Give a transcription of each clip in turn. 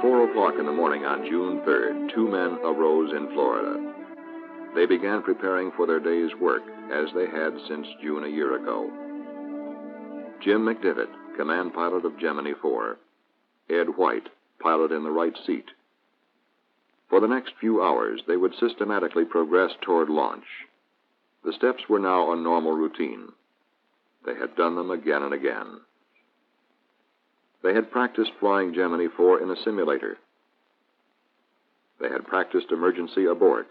4 o'clock in the morning on June 3rd, two men arose in Florida. They began preparing for their day's work, as they had since June a year ago. Jim McDivitt, command pilot of Gemini IV. Ed White, pilot in the right seat. For the next few hours, they would systematically progress toward launch. The steps were now a normal routine. They had done them again and again. They had practiced flying Gemini IV in a simulator. They had practiced emergency aborts.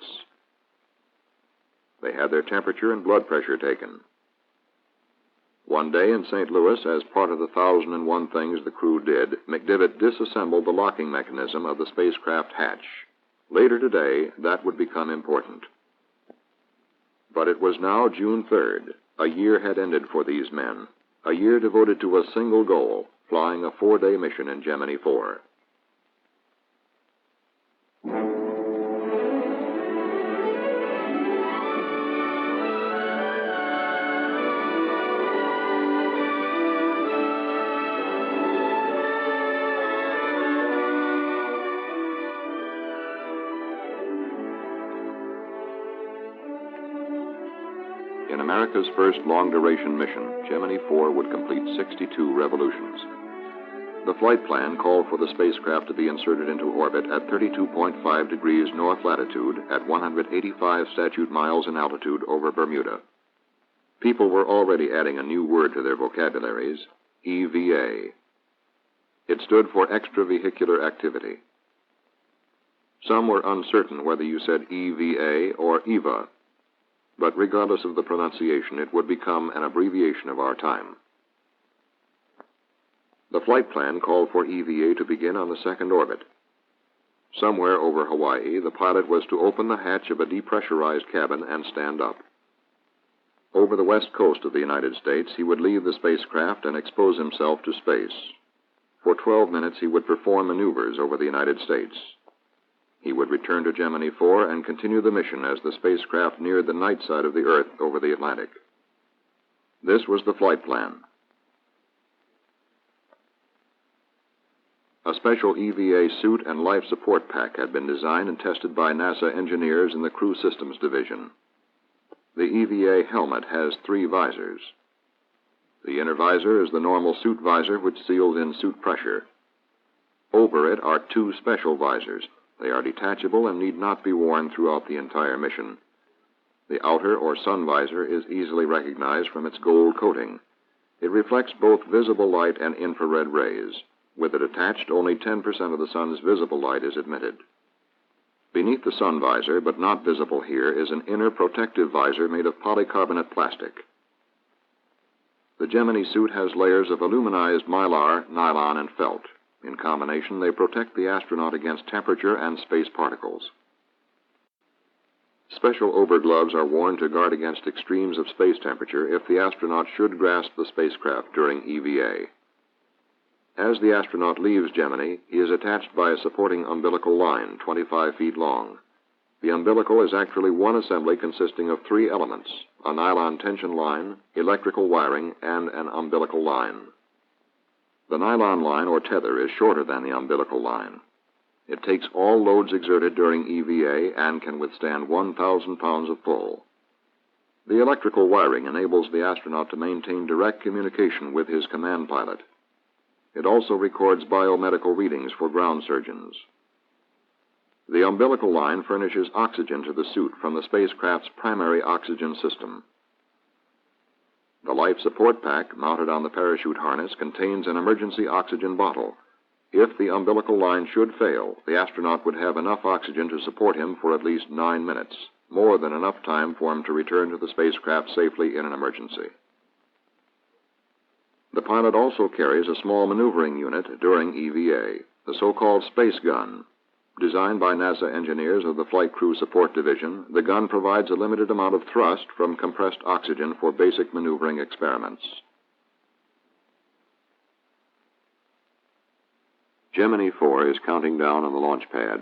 They had their temperature and blood pressure taken. One day in St. Louis, as part of the 1,001 things the crew did, McDivitt disassembled the locking mechanism of the spacecraft hatch. Later today, that would become important. But it was now June 3rd. A year had ended for these men. A year devoted to a single goal, flying a 4-day mission in Gemini IV. In America's first long-duration mission, Gemini IV would complete 62 revolutions. The flight plan called for the spacecraft to be inserted into orbit at 32.5 degrees north latitude at 185 statute miles in altitude over Bermuda. People were already adding a new word to their vocabularies, EVA. It stood for extravehicular activity. Some were uncertain whether you said EVA or EVA, but regardless of the pronunciation, it would become an abbreviation of our time. The flight plan called for EVA to begin on the second orbit. Somewhere over Hawaii, the pilot was to open the hatch of a depressurized cabin and stand up. Over the west coast of the United States, he would leave the spacecraft and expose himself to space. For 12 minutes, he would perform maneuvers over the United States. He would return to Gemini IV and continue the mission as the spacecraft neared the night side of the Earth over the Atlantic. This was the flight plan. A special EVA suit and life support pack had been designed and tested by NASA engineers in the Crew Systems Division. The EVA helmet has 3 visors. The inner visor is the normal suit visor which seals in suit pressure. Over it are 2 special visors. They are detachable and need not be worn throughout the entire mission. The outer or sun visor is easily recognized from its gold coating. It reflects both visible light and infrared rays. With it attached, only 10% of the sun's visible light is admitted. Beneath the sun visor, but not visible here, is an inner protective visor made of polycarbonate plastic. The Gemini suit has layers of aluminized mylar, nylon, and felt. In combination, they protect the astronaut against temperature and space particles. Special overgloves are worn to guard against extremes of space temperature if the astronaut should grasp the spacecraft during EVA. As the astronaut leaves Gemini, he is attached by a supporting umbilical line, 25 feet long. The umbilical is actually one assembly consisting of 3 elements: a nylon tension line, electrical wiring, and an umbilical line. The nylon line, or tether, is shorter than the umbilical line. It takes all loads exerted during EVA and can withstand 1,000 pounds of pull. The electrical wiring enables the astronaut to maintain direct communication with his command pilot. It also records biomedical readings for ground surgeons. The umbilical line furnishes oxygen to the suit from the spacecraft's primary oxygen system. The life support pack, mounted on the parachute harness, contains an emergency oxygen bottle. If the umbilical line should fail, the astronaut would have enough oxygen to support him for at least 9 minutes, more than enough time for him to return to the spacecraft safely in an emergency. The pilot also carries a small maneuvering unit during EVA, the so-called space gun. Designed by NASA engineers of the Flight Crew Support Division, the gun provides a limited amount of thrust from compressed oxygen for basic maneuvering experiments. Gemini IV is counting down on the launch pad.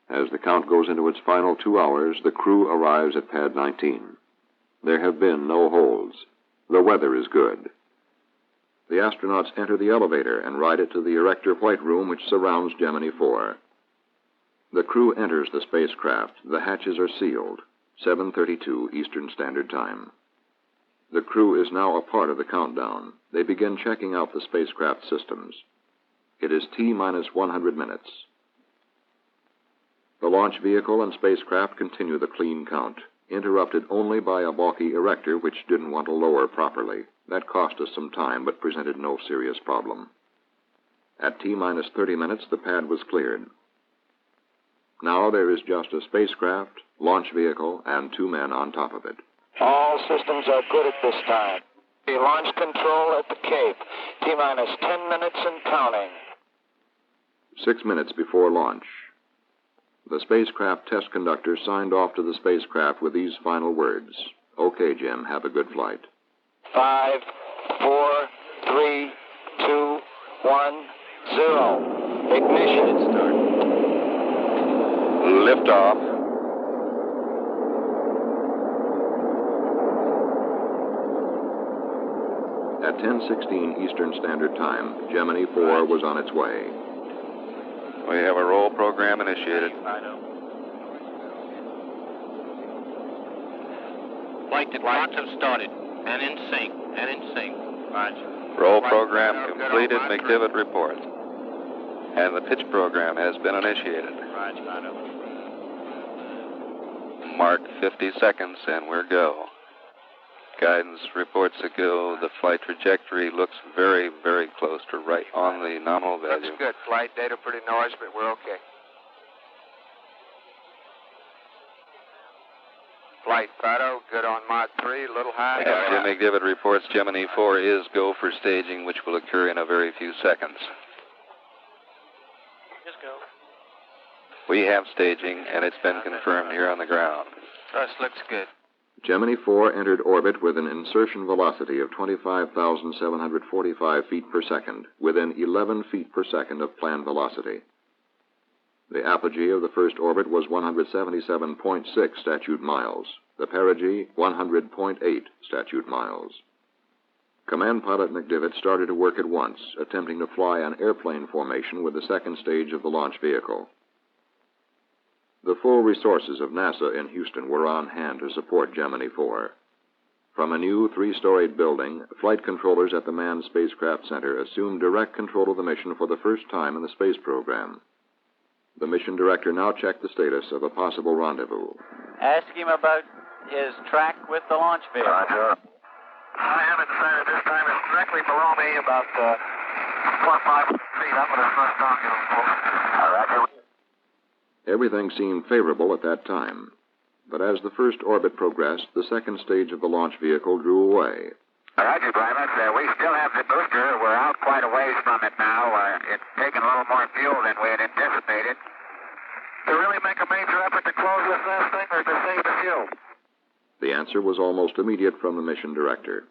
As the count goes into its final 2 hours, the crew arrives at pad 19. There have been no holds. The weather is good. The astronauts enter the elevator and ride it to the erector white room which surrounds Gemini IV. The crew enters the spacecraft. The hatches are sealed. 7:32 Eastern Standard Time. The crew is now a part of the countdown. They begin checking out the spacecraft systems. It is T-minus 100 minutes. The launch vehicle and spacecraft continue the clean count, interrupted only by a balky erector which didn't want to lower properly. That cost us some time, but presented no serious problem. At T-minus 30 minutes, the pad was cleared. Now there is just a spacecraft, launch vehicle, and 2 men on top of it. All systems are good at this time. The launch control at the Cape. T-minus 10 minutes and counting. 6 minutes before launch. The spacecraft test conductor signed off to the spacecraft with these final words. Okay, Jim, have a good flight. 5, 4, 3, 2, 1, 0. Ignition. Start. Liftoff. At 10:16 Eastern Standard Time, Gemini IV was on its way. We have a roll program initiated. Flight to clocks have started. And in sync. Roger. Roll program completed. McDivitt reports. And the pitch program has been initiated. Roger. Mark 50 seconds and we're go. Guidance reports a go. The flight trajectory looks very, very close to right on the nominal value. Looks good. Flight data pretty noisy, but we're okay. Flight Fido, good on Mach 3, a little high. Jim McDivitt reports Gemini 4 is go for staging, which will occur in a very few seconds. Just go. We have staging, and it's been confirmed here on the ground. This looks good. Gemini 4 entered orbit with an insertion velocity of 25,745 feet per second, within 11 feet per second of planned velocity. The apogee of the first orbit was 177.6 statute miles. The perigee, 100.8 statute miles. Command pilot McDivitt started to work at once, attempting to fly an airplane formation with the second stage of the launch vehicle. The full resources of NASA in Houston were on hand to support Gemini 4. From a new 3-storied building, flight controllers at the Manned Spacecraft Center assumed direct control of the mission for the first time in the space program. The mission director now checked the status of a possible rendezvous. Ask him about his track with the launch vehicle. Roger. I haven't decided this time. It's directly below me, about 400 or 500 feet. I'm going to thrust down. Roger. Everything seemed favorable at that time. But as the first orbit progressed, the second stage of the launch vehicle drew away. Roger, Private. We still have the booster. We're out quite a ways from it now. It's taken a little more fuel than we had anticipated. To really make a major effort to close this thing or to save the fuel? The answer was almost immediate from the mission director.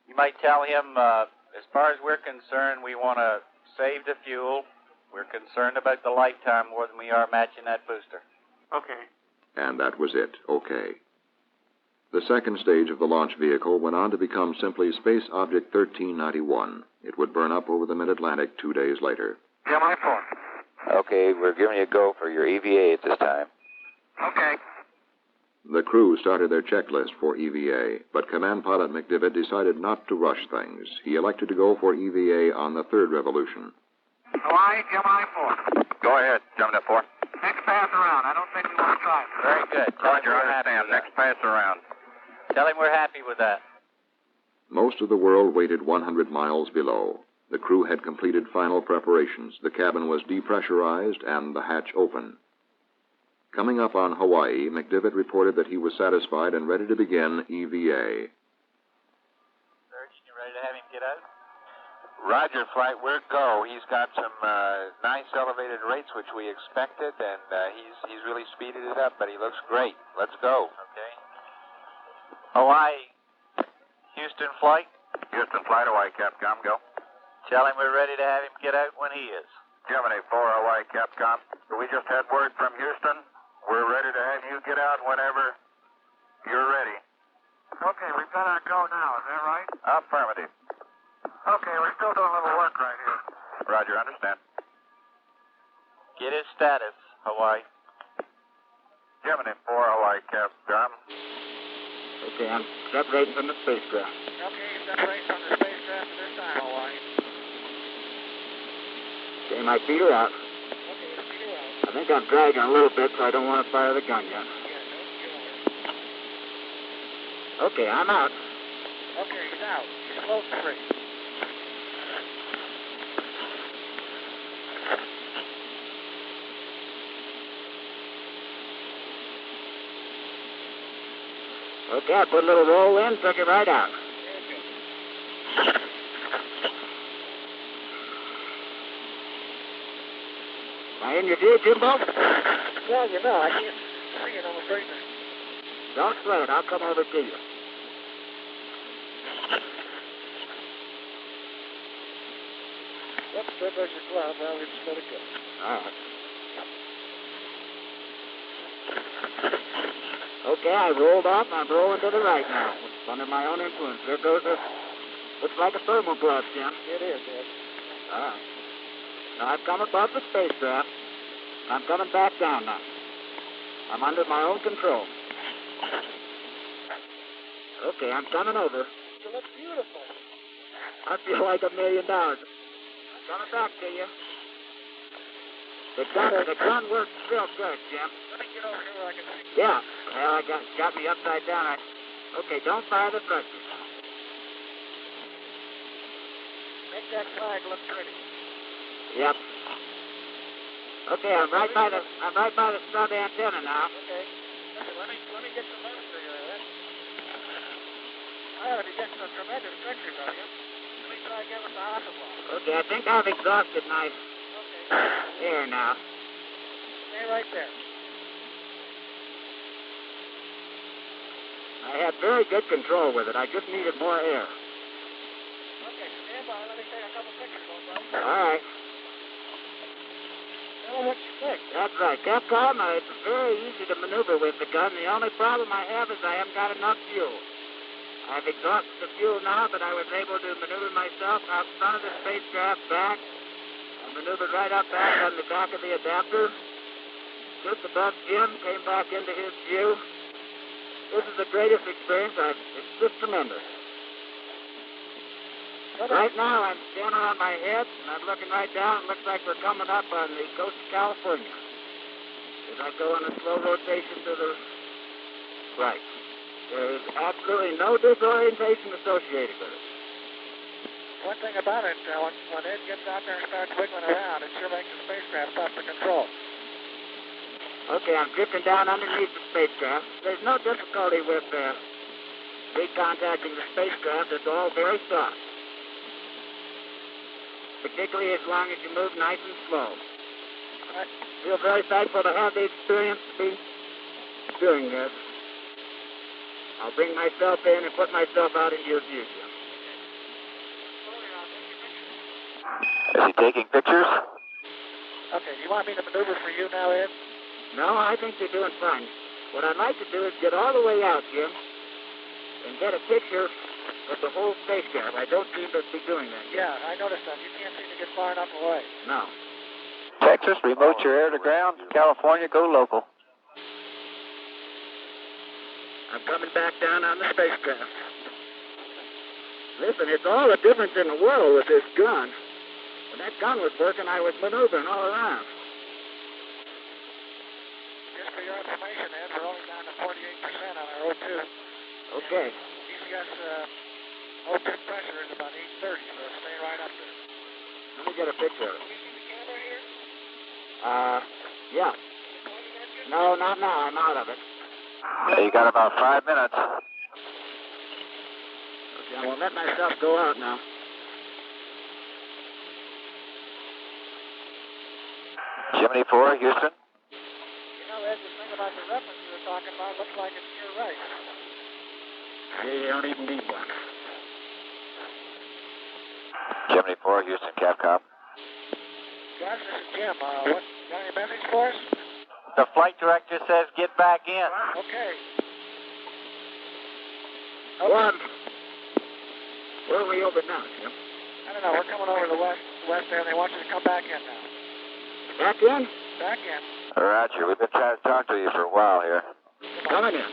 You might tell him, as far as we're concerned, we want to save the fuel. We're concerned about the lifetime more than we are matching that booster. Okay. And that was it. Okay. The second stage of the launch vehicle went on to become simply Space Object 1391. It would burn up over the mid-Atlantic 2 days later. Gemini 4. Okay, we're giving you a go for your EVA at this time. Okay. The crew started their checklist for EVA, but Command Pilot McDivitt decided not to rush things. He elected to go for EVA on the third revolution. Hawaii, Gemini 4. Go ahead, Gemini 4. Next pass around. I don't think we want to try. Very good. Tell him we're happy with that. Next pass around. Tell him we're happy with that. Most of the world waited 100 miles below. The crew had completed final preparations. The cabin was depressurized and the hatch open. Coming up on Hawaii, McDivitt reported that he was satisfied and ready to begin EVA. Surgeon, you ready to have him get out? Roger, flight. We're go. He's got some nice elevated rates, which we expected, and he's really speeded it up, but he looks great. Let's go. Okay. Hawaii, Houston flight. Houston flight, Hawaii, Capcom, go. Tell him we're ready to have him get out when he is. Gemini 4, Hawaii, Capcom. We just had word from Houston. We're ready to have you get out whenever you're ready. Okay, we've got our go now. Is that right? Affirmative. Okay, we're still doing a little work right here. Roger, understand. Get his status, Hawaii. Gemini 4, Hawaii, Cap. Durham. Okay, I'm separating from the spacecraft. Okay, separate from the spacecraft at this time, Hawaii. Okay, my feet are out. Okay, your feet are out. I think I'm dragging a little bit, so I don't want to fire the gun yet. Yeah, don't kill Okay, I'm out. Okay, he's out. He's floating free. Okay, I put a little roll in, took it right out. Am I in your view, Jimbo? Well, you know, I can't see it, I'm afraid. Don't sweat it, I'll come over to you. Yep, there goes your glove. Well, we just let it go. All right. Okay, I rolled off, and I'm rolling to the right now. It's under my own influence. There goes a... Looks like a thermal glove, Jim. It is, yes. All right. Now, I've come above the spacecraft. I'm coming back down now. I'm under my own control. Okay, I'm coming over. You look beautiful. I feel like $1 million. I'm coming back to you. The gun works real good, Jim. Let me get over here where I can see. Yeah. Well, I got me upside down. Okay, don't fire the thrusters. Make that flag look pretty. Yep. Okay, I'm right by the sub antenna now. Okay. Listen, let me get some moves for you then. I ought to be getting some tremendous pictures of you. Let me try again with the Hasselblad. Okay, I think I've exhausted my air now. Stay right there. I had very good control with it. I just needed more air. Okay, stand by. Let me take a couple pictures of them. All right. Tell them what you think. That's right. Capcom, it's very easy to maneuver with the gun. The only problem I have is I haven't got enough fuel. I've exhausted the fuel now, but I was able to maneuver myself out front of the spacecraft back. I maneuvered right up back on the back of the adapter. Just above Jim, came back into his view. This is the greatest experience. It's just tremendous. Right now, I'm standing on my head, and I'm looking right down. It looks like we're coming up on the coast of California. As I go in a slow rotation to the right. There is absolutely no disorientation associated with it. One thing about it, when Ed gets out there and starts wiggling around, it sure makes the spacecraft tough to control. Okay, I'm drifting down underneath the spacecraft. There's no difficulty with recontacting the spacecraft. It's all very soft. Particularly as long as you move nice and slow. I feel very thankful to have the experience to be doing this. I'll bring myself in and put myself out into your view. Is he taking pictures? Okay, you want me to maneuver for you now, Ed? No, I think you're doing fine. What I'd like to do is get all the way out, Jim, and get a picture of the whole spacecraft. I don't seem to be doing that yet. Yeah, I noticed that. You can't seem to get far enough away. No. Texas, remote your air to ground. California, go local. I'm coming back down on the spacecraft. Listen, it's all the difference in the world with this gun. When that gun was working, I was maneuvering all around. Just for your information, Ed, we're only down to 48% on our O2. Okay. ECS O2 pressure is about 830, so stay right up there. Let me get a picture of it. You see the camera here? Yeah. No, not now. I'm out of it. You got about 5 minutes. Okay, I won't let myself go out now. Gemini 4, Houston. You know, Ed, the thing about the reference you were talking about looks like it's your right. Yeah, you don't even need one. Gemini 4, Houston, Capcom. Gus, this is Jim. Got any message for us? The flight director says get back in. Okay. One. Where are we over now, Jim? At a no, we're coming over the west there, and they want you to come back in now. Back in? Back in. Roger. We've been trying to talk to you for a while here. Coming in.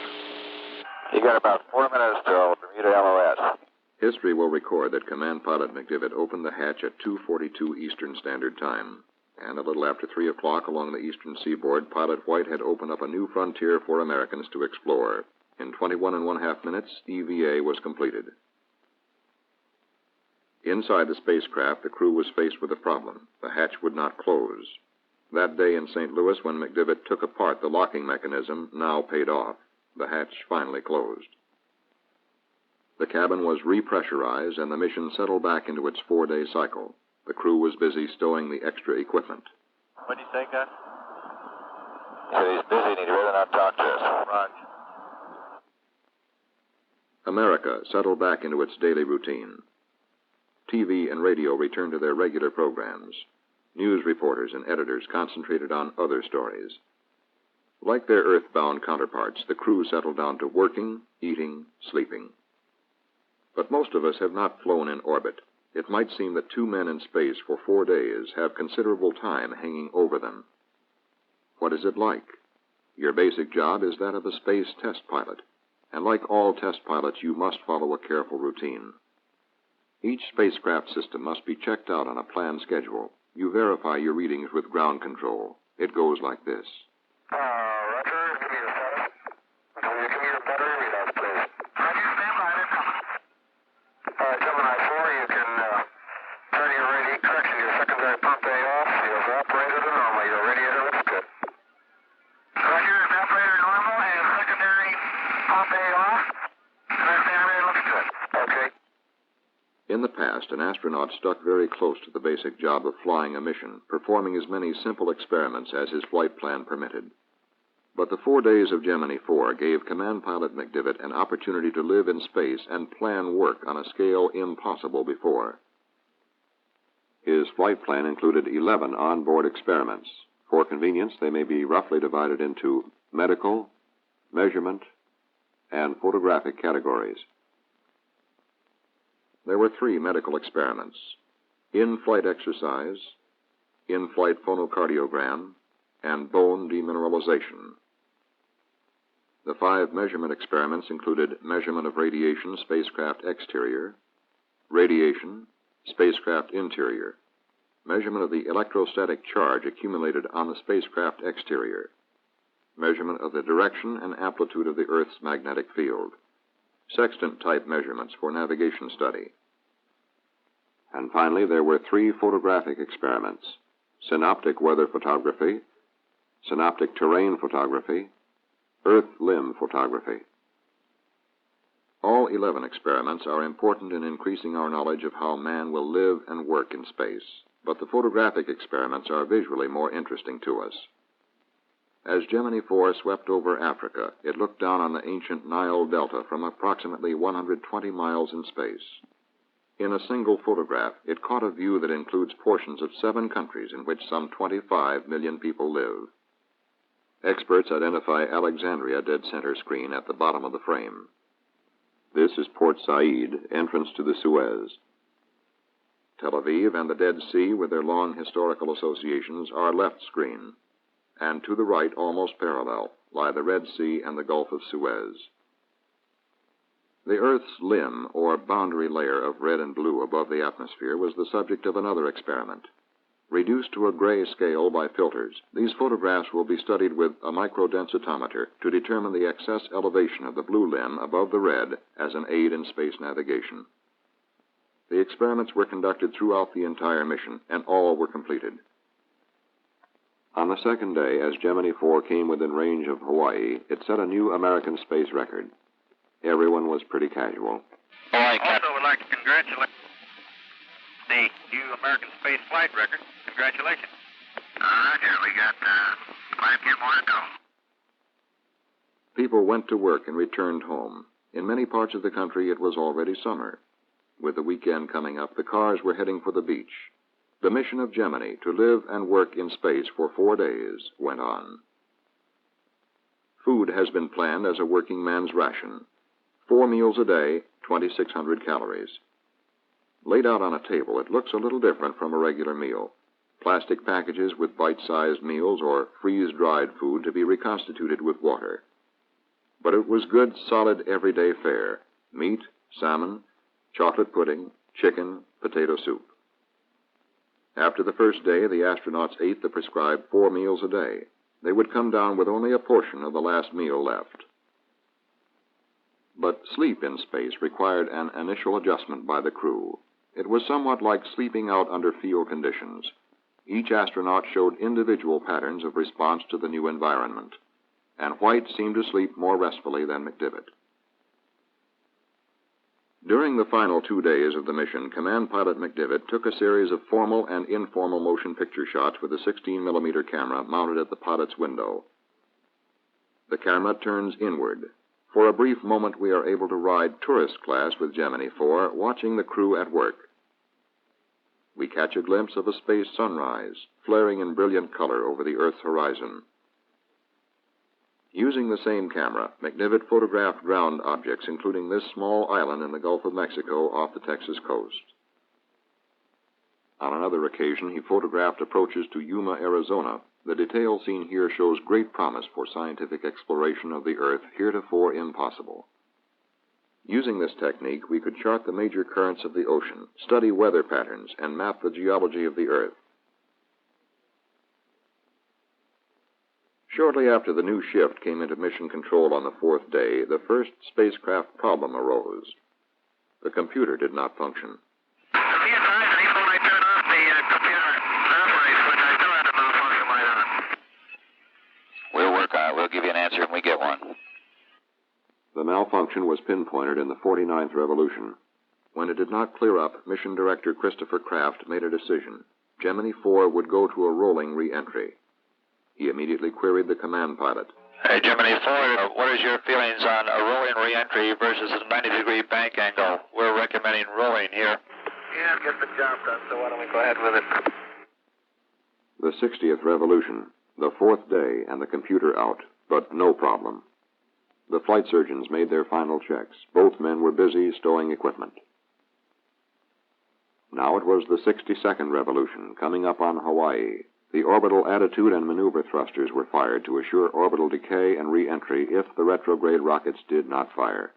You got about 4 minutes till Bermuda LOS. History will record that Command Pilot McDivitt opened the hatch at 2:42 Eastern Standard Time. And a little after 3 o'clock along the eastern seaboard, Pilot White had opened up a new frontier for Americans to explore. In 21½ minutes, EVA was completed. Inside the spacecraft, the crew was faced with a problem. The hatch would not close. That day in St. Louis, when McDivitt took apart the locking mechanism, now paid off. The hatch finally closed. The cabin was repressurized, and the mission settled back into its 4-day cycle. The crew was busy stowing the extra equipment. What do you say, Gus? He said he's busy and he'd rather not talk to us. Roger. America settled back into its daily routine. TV and radio returned to their regular programs. News reporters and editors concentrated on other stories. Like their earthbound counterparts, the crew settled down to working, eating, sleeping. But most of us have not flown in orbit. It might seem that 2 men in space for 4 days have considerable time hanging over them. What is it like? Your basic job is that of a space test pilot. And like all test pilots, you must follow a careful routine. Each spacecraft system must be checked out on a planned schedule. You verify your readings with ground control. It goes like this. Roger, give me the status. Can you give me the battery readouts, please? Roger, stand by, they're coming. Gemini 4, you can turn your radiator correction, your secondary pump A off. You've operated it normal. Your radiator looks good. Roger, operator normal and secondary pump A off. Secondary looks good. Okay. In the past, an astronaut stuck very close to the basic job of flying a mission, performing as many simple experiments as his flight plan permitted. But the 4 days of Gemini IV gave Command Pilot McDivitt an opportunity to live in space and plan work on a scale impossible before. His flight plan included 11 onboard experiments. For convenience, they may be roughly divided into medical, measurement, and photographic categories. There were 3 medical experiments: in-flight exercise, in-flight phonocardiogram, and bone demineralization. The 5 measurement experiments included measurement of radiation, spacecraft exterior, radiation, spacecraft interior, measurement of the electrostatic charge accumulated on the spacecraft exterior, measurement of the direction and amplitude of the Earth's magnetic field, sextant-type measurements for navigation study. And finally, there were 3 photographic experiments: synoptic weather photography, synoptic terrain photography, Earth limb photography. All 11 experiments are important in increasing our knowledge of how man will live and work in space, but the photographic experiments are visually more interesting to us. As Gemini IV swept over Africa, it looked down on the ancient Nile Delta from approximately 120 miles in space. In a single photograph, it caught a view that includes portions of 7 countries in which some 25 million people live. Experts identify Alexandria dead center screen at the bottom of the frame. This is Port Said, entrance to the Suez. Tel Aviv and the Dead Sea, with their long historical associations, are left screen. And to the right, almost parallel, lie the Red Sea and the Gulf of Suez. The Earth's limb, or boundary layer of red and blue above the atmosphere, was the subject of another experiment. Reduced to a gray scale by filters, these photographs will be studied with a microdensitometer to determine the excess elevation of the blue limb above the red as an aid in space navigation. The experiments were conducted throughout the entire mission, and all were completed. On the second day, as Gemini IV came within range of Hawaii, it set a new American space record. Everyone was pretty casual. All right, Captain. Also would like to congratulate the new American space flight record. Congratulations. Roger, we got quite a few more to go. People went to work and returned home. In many parts of the country, it was already summer. With the weekend coming up, the cars were heading for the beach. The mission of Gemini, to live and work in space for 4 days, went on. Food has been planned as a working man's ration. 4 meals a day, 2,600 calories. Laid out on a table, it looks a little different from a regular meal. Plastic packages with bite-sized meals or freeze-dried food to be reconstituted with water. But it was good, solid, everyday fare. Meat, salmon, chocolate pudding, chicken, potato soup. After the first day, the astronauts ate the prescribed 4 meals a day. They would come down with only a portion of the last meal left. But sleep in space required an initial adjustment by the crew. It was somewhat like sleeping out under field conditions. Each astronaut showed individual patterns of response to the new environment, and White seemed to sleep more restfully than McDivitt. During the final 2 days of the mission, Command Pilot McDivitt took a series of formal and informal motion picture shots with a 16mm camera mounted at the pilot's window. The camera turns inward. For a brief moment, we are able to ride tourist class with Gemini IV, watching the crew at work. We catch a glimpse of a space sunrise, flaring in brilliant color over the Earth's horizon. Using the same camera, McDivitt photographed ground objects, including this small island in the Gulf of Mexico off the Texas coast. On another occasion, he photographed approaches to Yuma, Arizona. The detail seen here shows great promise for scientific exploration of the Earth, heretofore impossible. Using this technique, we could chart the major currents of the ocean, study weather patterns, and map the geology of the Earth. Shortly after the new shift came into mission control on the 4th day, the first spacecraft problem arose. The computer did not function. We'll work on it. We'll give you an answer when we get one. The malfunction was pinpointed in the 49th revolution. When it did not clear up, Mission Director Christopher Kraft made a decision. Gemini IV would go to a rolling re-entry. He immediately queried the command pilot. Hey, Gemini IV, what is your feelings on a rolling re-entry versus a 90-degree bank angle? We're recommending rolling here. Yeah, get the job done, so why don't we go ahead with it? The 60th revolution, the 4th day, and the computer out, but no problem. The flight surgeons made their final checks. Both men were busy stowing equipment. Now it was the 62nd revolution, coming up on Hawaii. The orbital attitude and maneuver thrusters were fired to assure orbital decay and re-entry if the retrograde rockets did not fire.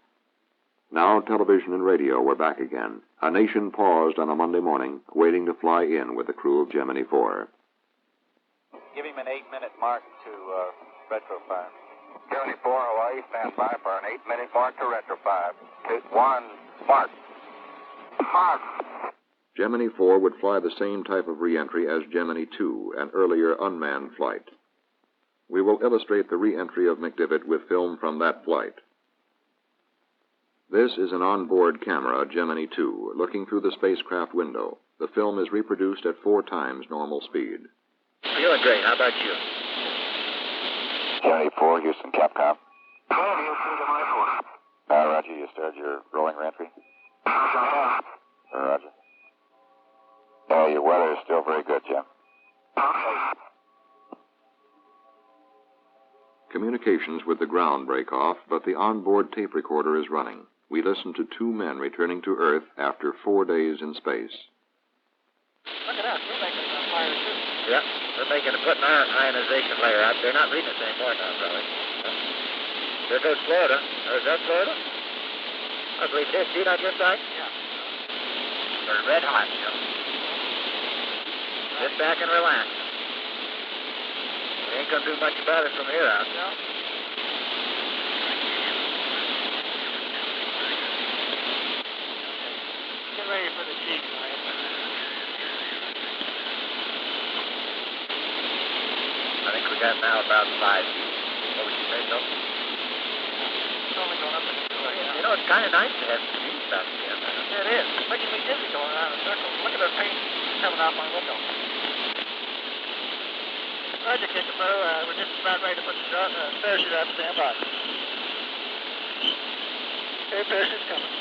Now television and radio were back again. A nation paused on a Monday morning, waiting to fly in with the crew of Gemini IV. Give him an 8-minute mark to retrofire. Gemini 4, Hawaii, stand by for an 8-minute mark to retrofire. 2, 1, mark. Mark. Gemini 4 would fly the same type of re-entry as Gemini 2, an earlier unmanned flight. We will illustrate the re-entry of McDivitt with film from that flight. This is an onboard camera, Gemini 2, looking through the spacecraft window. The film is reproduced at 4 times normal speed. Feeling great. How about you? Gemini 4, Houston, Capcom. Houston, Gemini 4. Roger, you started your rolling re-entry? Roger. Yeah, your weather is still very good, Jim. Communications with the ground break off, but the onboard tape recorder is running. We listen to 2 men returning to Earth after 4 days in space. Look at us. We're making a fire, too. Yeah, we're putting our ionization layer out. They're not reading us anymore now, probably. There goes Florida. Is that Florida? I believe it is. See it on your side? Yeah. They're red hot, Joe. Sit back and relax. We ain't going to do much about it from here out. No. Get ready for the Jeep, Ryan. I think we got now about 5 feet. What would you say, Bill? It's only going up in the air. Yeah. You know, it's kind of nice to have some Jeeps out here. Yeah, it is. It's making me dizzy going around in circles. Look at the paint coming out my window. Roger, Christopher. We're just about ready to put the parachute out. Stand by. Okay, parachute's coming.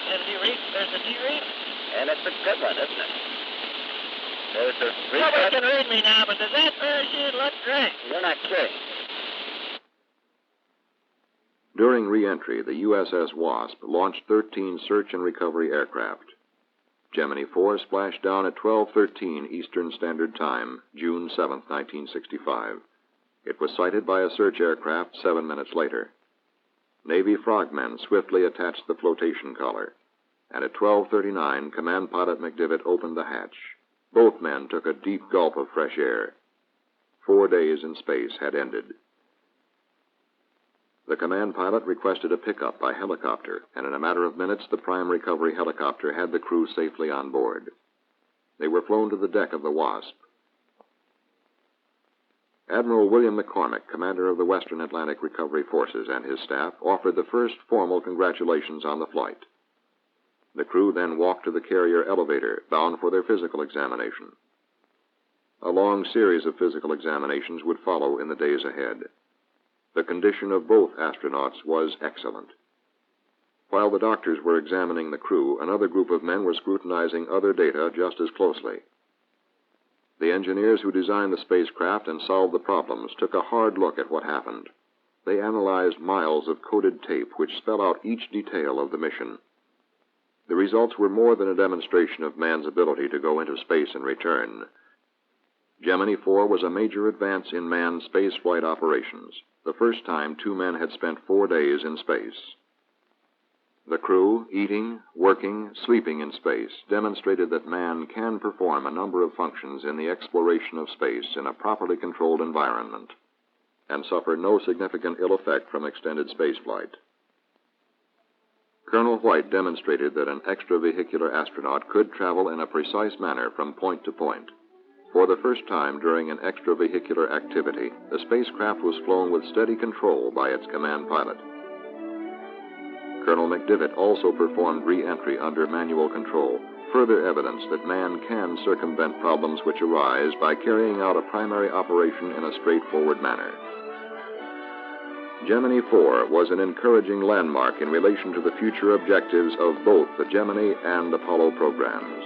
There's the reef. There's the T-reef. And it's a good one, isn't it? There's the reef. Nobody can read me now, but does that parachute look great? You're not kidding. During re-entry, the USS Wasp launched 13 search and recovery aircraft. Gemini 4 splashed down at 12:13 Eastern Standard Time, June 7, 1965. It was sighted by a search aircraft 7 minutes later. Navy frogmen swiftly attached the flotation collar, and at 12:39, Command Pilot McDivitt opened the hatch. Both men took a deep gulp of fresh air. 4 days in space had ended. The command pilot requested a pickup by helicopter, and in a matter of minutes, the prime recovery helicopter had the crew safely on board. They were flown to the deck of the Wasp. Admiral William McCormick, commander of the Western Atlantic Recovery Forces, and his staff offered the first formal congratulations on the flight. The crew then walked to the carrier elevator, bound for their physical examination. A long series of physical examinations would follow in the days ahead. The condition of both astronauts was excellent. While the doctors were examining the crew, another group of men were scrutinizing other data just as closely. The engineers who designed the spacecraft and solved the problems took a hard look at what happened. They analyzed miles of coded tape which spell out each detail of the mission. The results were more than a demonstration of man's ability to go into space and return. Gemini 4 was a major advance in manned spaceflight operations, the first time 2 men had spent 4 days in space. The crew, eating, working, sleeping in space, demonstrated that man can perform a number of functions in the exploration of space in a properly controlled environment, and suffer no significant ill effect from extended spaceflight. Colonel White demonstrated that an extravehicular astronaut could travel in a precise manner from point to point. For the first time during an extravehicular activity, the spacecraft was flown with steady control by its command pilot. Colonel McDivitt also performed re-entry under manual control, further evidence that man can circumvent problems which arise by carrying out a primary operation in a straightforward manner. Gemini 4 was an encouraging landmark in relation to the future objectives of both the Gemini and Apollo programs.